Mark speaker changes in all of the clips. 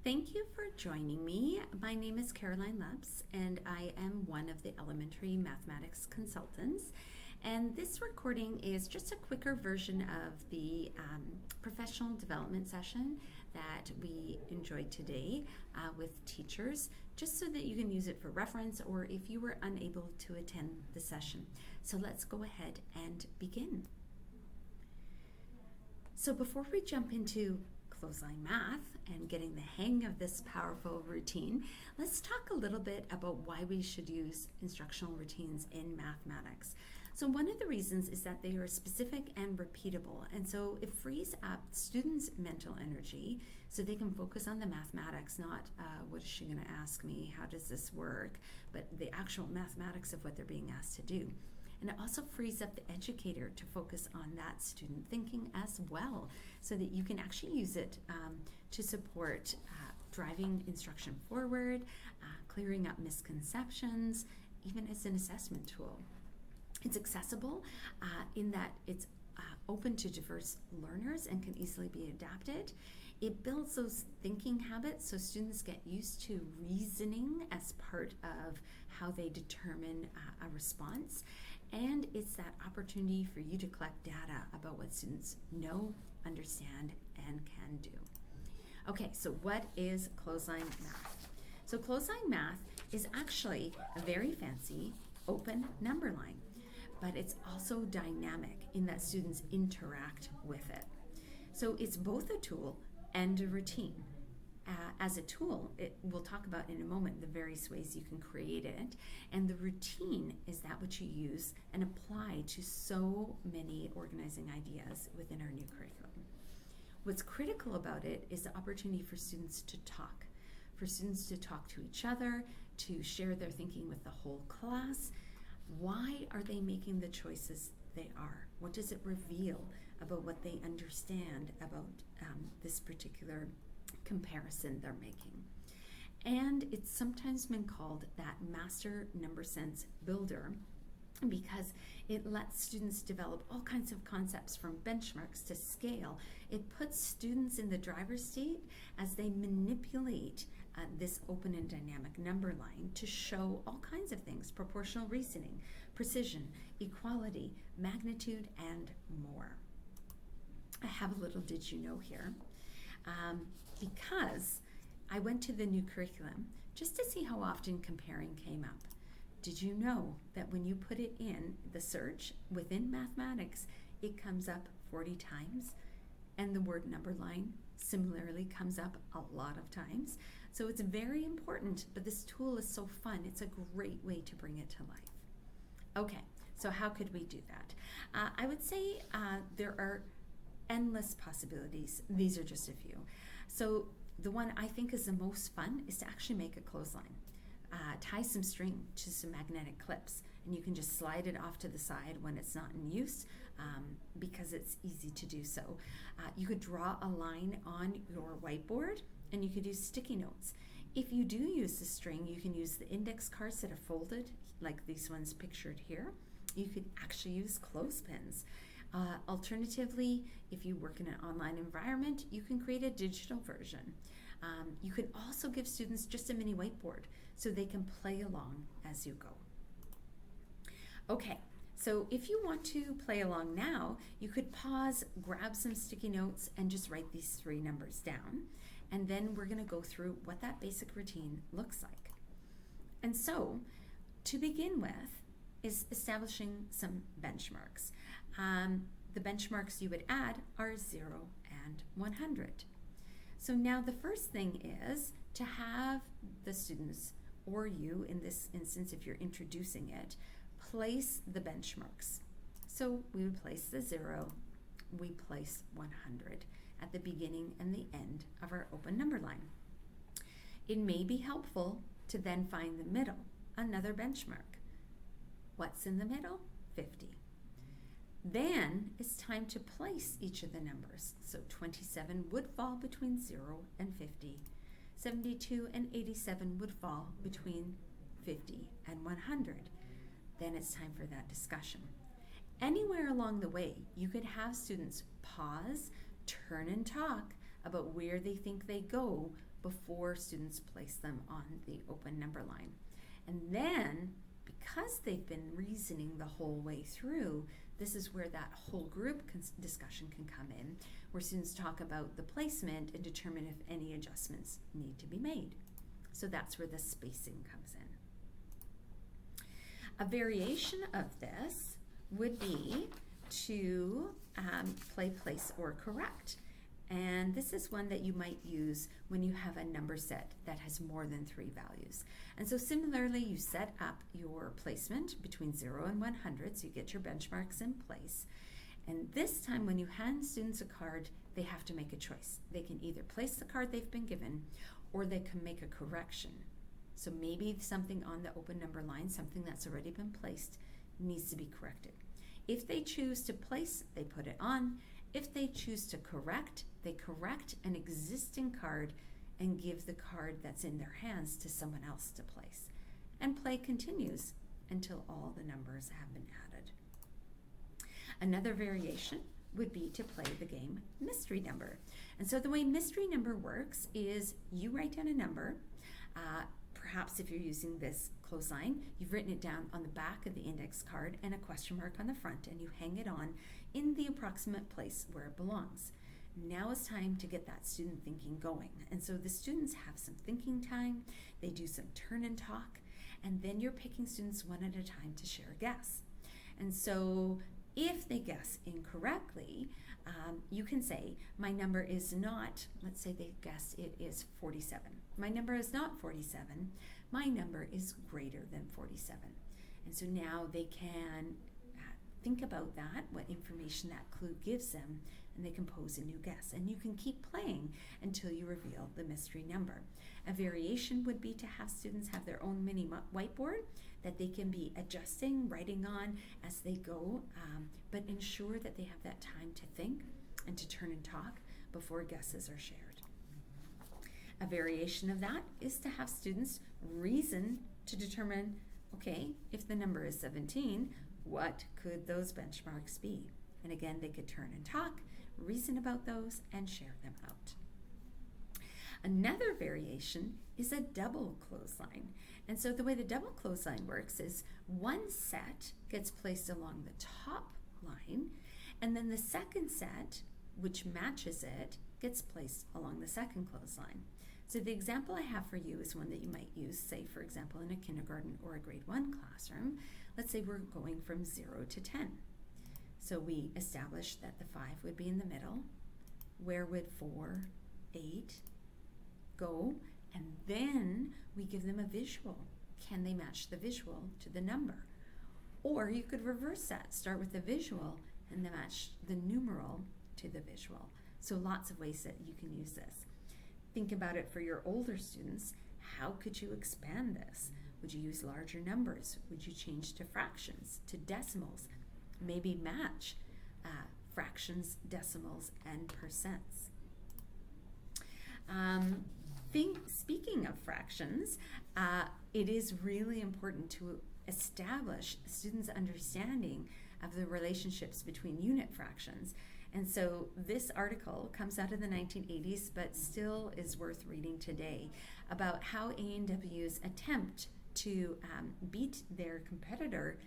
Speaker 1: Thank you for joining me. My name is Caroline Leps, and I am one of the elementary mathematics consultants. And this recording is just a quicker version of the professional development session that we enjoyed today with teachers, just so that you can use it for reference or if you were unable to attend the session. So let's go ahead and begin. So before we jump into Clothesline math and getting the hang of this powerful routine, let's talk a little bit about why we should use instructional routines in mathematics. So one of the reasons is that they are specific and repeatable, and so it frees up students' mental energy so they can focus on the mathematics, not what is she going to ask me, how does this work, but the actual mathematics of what they're being asked to do. And it also frees up the educator to focus on that student thinking as well, so that you can actually use it to support driving instruction forward, clearing up misconceptions, even as an assessment tool. It's accessible in that it's open to diverse learners and can easily be adapted. It builds those thinking habits so students get used to reasoning as part of how they determine a response. And it's that opportunity for you to collect data about what students know, understand, and can do. Okay, so what is Clothesline math? So Clothesline math is actually a very fancy open number line, but it's also dynamic in that students interact with it. So it's both a tool and a routine. As a tool, we'll talk about in a moment the various ways you can create it, and the routine is that which you use and apply to so many organizing ideas within our new curriculum. What's critical about it is the opportunity for students to talk to each other, to share their thinking with the whole class. Why are they making the choices they are? What does it reveal about what they understand about this particular comparison they're making? And it's sometimes been called that master number sense builder because it lets students develop all kinds of concepts from benchmarks to scale. It puts students in the driver's seat as they manipulate this open and dynamic number line to show all kinds of things: proportional reasoning, precision, equality, magnitude, and more. I have a little did you know here. Because I went to the new curriculum just to see how often comparing came up. Did you know that when you put it in the search within mathematics, it comes up 40 times? And the word number line similarly comes up a lot of times. So it's very important, but this tool is so fun. It's a great way to bring it to life. Okay, so how could we do that? I would say there are endless possibilities. These are just a few. So the one I think is the most fun is to actually make a clothesline. Tie some string to some magnetic clips, and you can just slide it off to the side when it's not in use because it's easy to do so. You could draw a line on your whiteboard, and you could use sticky notes. If you do use the string, you can use the index cards that are folded, like these ones pictured here. You could actually use clothespins. Alternatively, if you work in an online environment, you can create a digital version. You could also give students just a mini whiteboard so they can play along as you go. Okay, so if you want to play along now, you could pause, grab some sticky notes, and just write these three numbers down. And then we're going to go through what that basic routine looks like. And so, to begin with, is establishing some benchmarks. The benchmarks you would add are 0 and 100. So now the first thing is to have the students, or you in this instance if you're introducing it, place the benchmarks. So we would place the 0, we place 100 at the beginning and the end of our open number line. It may be helpful to then find the middle, another benchmark. What's in the middle? 50. Then it's time to place each of the numbers. So 27 would fall between 0 and 50. 72 and 87 would fall between 50 and 100. Then it's time for that discussion. Anywhere along the way, you could have students pause, turn and talk about where they think they go before students place them on the open number line. And then, because they've been reasoning the whole way through, this is where that whole group discussion can come in, where students talk about the placement and determine if any adjustments need to be made. So that's where the spacing comes in. A variation of this would be to play place or correct. And this is one that you might use when you have a number set that has more than 3 values. And so similarly, you set up your placement between 0 and 100, so you get your benchmarks in place. And this time when you hand students a card, they have to make a choice. They can either place the card they've been given, or they can make a correction. So maybe something on the open number line, something that's already been placed, needs to be corrected. If they choose to place, they put it on. If they choose to correct, they correct an existing card and give the card that's in their hands to someone else to place. And play continues until all the numbers have been added. Another variation would be to play the game mystery number. And so the way mystery number works is you write down a number. Perhaps if you're using this clothesline, you've written it down on the back of the index card and a question mark on the front, and you hang it on in the approximate place where it belongs. Now it's time to get that student thinking going. And so the students have some thinking time, they do some turn and talk, and then you're picking students one at a time to share a guess. And so if they guess incorrectly, you can say, my number is not, let's say they guess it is 47. My number is not 47, my number is greater than 47. And so now they can think about that, what information that clue gives them, and they can pose a new guess. And you can keep playing until you reveal the mystery number. A variation would be to have students have their own mini whiteboard that they can be adjusting, writing on as they go, but ensure that they have that time to think and to turn and talk before guesses are shared. A variation of that is to have students reason to determine, okay, if the number is 17, what could those benchmarks be? And again, they could turn and talk, reason about those, and share them out. Another variation is a double clothesline. And so the way the double clothesline works is one set gets placed along the top line, and then the second set, which matches it, gets placed along the second clothesline. So the example I have for you is one that you might use, say, for example, in a kindergarten or a grade 1 classroom. Let's say we're going from 0 to 10. So we established that the 5 would be in the middle. Where would 4, 8 go? And then we give them a visual. Can they match the visual to the number? Or you could reverse that, start with the visual and then match the numeral to the visual. So lots of ways that you can use this. Think about it for your older students. How could you expand this? Would you use larger numbers? Would you change to fractions, to decimals? Maybe match fractions, decimals, and percents. Speaking of fractions, it is really important to establish students' understanding of the relationships between unit fractions. And so this article comes out of the 1980s, but still is worth reading today, about how A&W's attempt to beat their competitor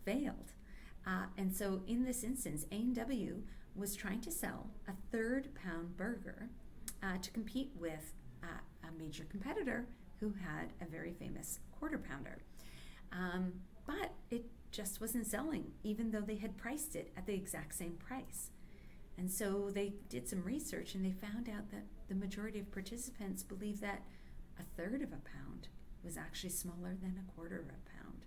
Speaker 1: failed. And so in this instance, A&W was trying to sell a 3rd-pound burger to compete with a major competitor who had a very famous quarter-pounder. But it just wasn't selling, even though they had priced it at the exact same price. And so they did some research and they found out that the majority of participants believed that a 1/3 of a pound was actually smaller than a 1/4 of a pound.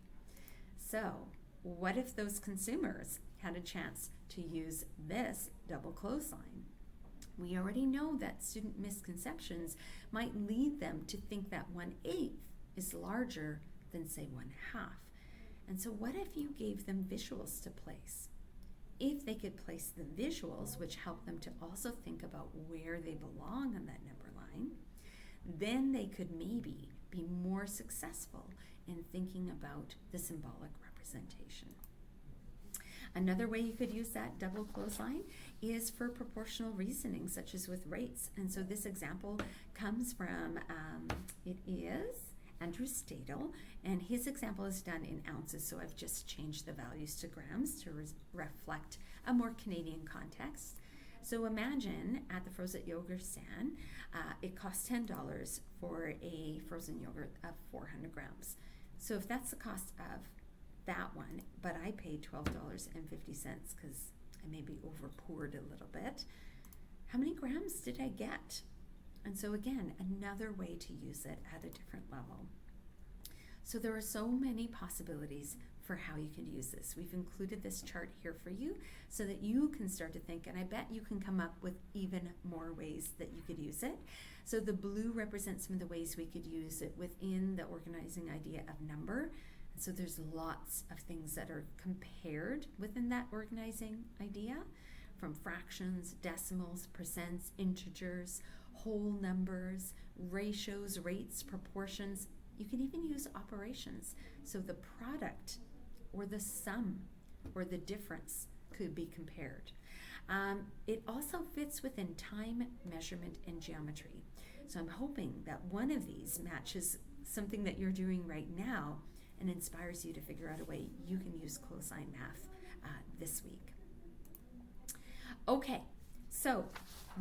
Speaker 1: So what if those consumers had a chance to use this double clothesline? We already know that student misconceptions might lead them to think that 1/8 is larger than, say, 1/2. And so what if you gave them visuals to place? If they could place the visuals, which help them to also think about where they belong on that number line, then they could maybe be more successful in thinking about the symbolic representation. Another way you could use that double clothesline is for proportional reasoning, such as with rates. And so this example comes from, it is Andrew Stadel, and his example is done in ounces, so I've just changed the values to grams to reflect a more Canadian context. So imagine at the frozen yogurt stand, it costs $10 for a frozen yogurt of 400 grams. So if that's the cost of that one, but I paid $12.50 because I maybe over-poured a little bit, how many grams did I get? And so again, another way to use it at a different level. So there are so many possibilities for how you can use this. We've included this chart here for you so that you can start to think, and I bet you can come up with even more ways that you could use it. So the blue represents some of the ways we could use it within the organizing idea of number. And so there's lots of things that are compared within that organizing idea, from fractions, decimals, percents, integers, whole numbers, ratios, rates, proportions. You can even use operations. So the product or the sum or the difference could be compared. It also fits within time, measurement, and geometry. So I'm hoping that one of these matches something that you're doing right now and inspires you to figure out a way you can use clothesline math this week. Okay, so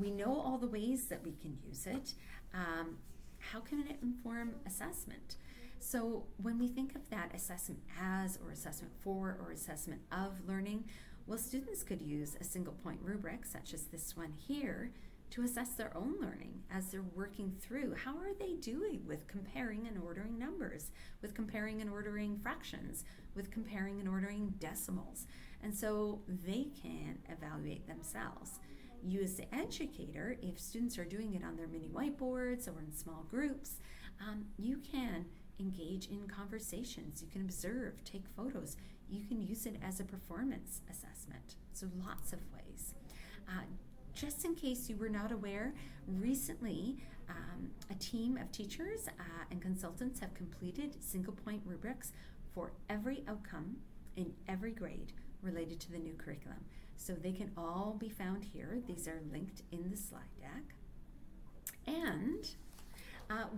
Speaker 1: we know all the ways that we can use it. How can it inform assessment? So when we think of that assessment as, or assessment for, or assessment of learning, well, students could use a single point rubric, such as this one here, to assess their own learning as they're working through. How are they doing with comparing and ordering numbers, with comparing and ordering fractions, with comparing and ordering decimals? And so they can evaluate themselves. You as the educator, if students are doing it on their mini whiteboards or in small groups, you can engage in conversations. You can observe, take photos. You can use it as a performance assessment. So lots of ways. Just in case you were not aware, recently a team of teachers and consultants have completed single point rubrics for every outcome in every grade related to the new curriculum. So they can all be found here. These are linked in the slide deck. And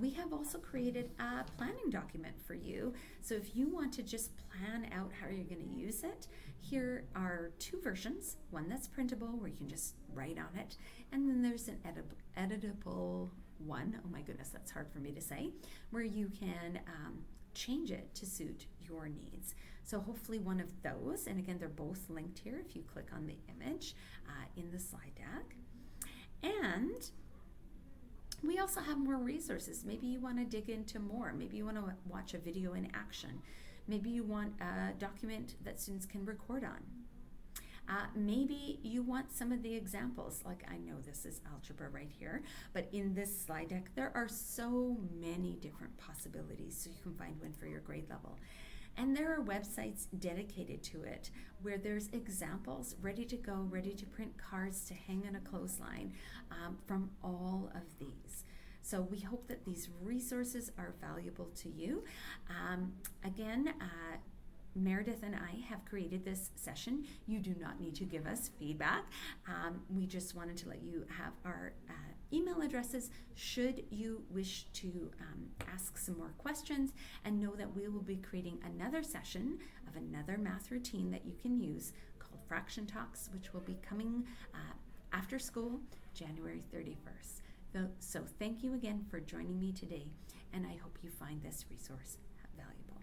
Speaker 1: we have also created a planning document for you. So if you want to just plan out how you're going to use it, here are two versions. One that's printable where you can just write on it. And then there's an editable one, oh my goodness, that's hard for me to say, where you can change it to suit your needs. So hopefully one of those, and again, they're both linked here if you click on the image in the slide deck. And we also have more resources. Maybe you want to dig into more. Maybe you want to watch a video in action. Maybe you want a document that students can record on. Maybe you want some of the examples, like I know this is algebra right here, but in this slide deck, there are so many different possibilities, so you can find one for your grade level. And there are websites dedicated to it where there's examples ready to go, ready to print cards to hang on a clothesline from all of these. So we hope that these resources are valuable to you. Again, Meredith and I have created this session. You do not need to give us feedback. We just wanted to let you have our email addresses should you wish to ask some more questions, and know that we will be creating another session of another math routine that you can use called Fraction Talks, which will be coming after school, January 31st. So thank you again for joining me today, and I hope you find this resource valuable.